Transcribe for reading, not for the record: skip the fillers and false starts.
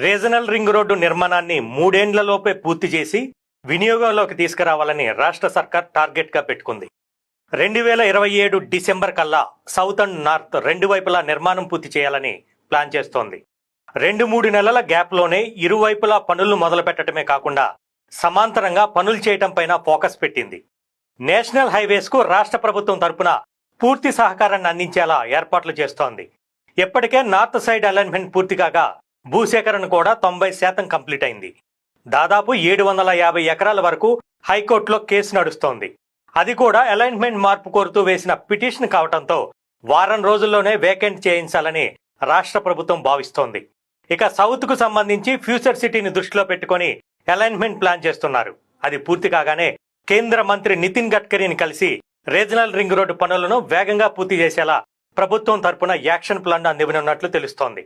Regional ring road నిర్మాణాన్ని 3 ఏళ్లలోపే పూర్తి చేసి వినియోగంలోకి తీసుకురావాలని రాష్ట్ర సర్కార్ టార్గెట్గా పెట్టుకుంది. 2027 డిసెంబర్ కల్లా సౌత్ అండ్ నార్త్ రెండు వైపులా నిర్మాణం పూర్తి చేయాలని ప్లాన్ చేస్తోంది. 2-3 నెలల గ్యాప్లోనే ఇరువైపులా పనులు మొదలు పెట్టడమే కాకుండా సమాంతరంగా పనులు చేయటం పైన ఫోకస్ పెట్టింది. నేషనల్ హైవేస్కు రాష్ట్ర ప్రభుత్వం తరపున పూర్తి సహకారాన్ని అందించేలా ఏర్పాట్లు చేస్తోంది. ఇప్పటికే నార్త్ సైడ్ అలైన్మెంట్ పూర్తి కాగా భూసేకరణ కూడా 90% కంప్లీట్ అయింది. దాదాపు 750 ఎకరాల వరకు హైకోర్టులో కేసు నడుస్తోంది. అది కూడా అలైన్మెంట్ మార్పు కోరుతూ వేసిన పిటిషన్ కావడంతో వారం రోజుల్లోనే వేకెంట్ చేయించాలని రాష్ట్ర ప్రభుత్వం భావిస్తోంది. ఇక సౌత్ కు సంబంధించి ఫ్యూచర్ సిటీని దృష్టిలో పెట్టుకొని అలైన్మెంట్ ప్లాన్ చేస్తున్నారు. అది పూర్తి కాగానే కేంద్ర మంత్రి నితిన్ గడ్కరీని కలిసి రీజనల్ రింగ్ రోడ్డు పనులను వేగంగా పూర్తి చేసేలా ప్రభుత్వం తరపున యాక్షన్ ప్లాన్ అందివ్వనున్నట్లు తెలుస్తోంది.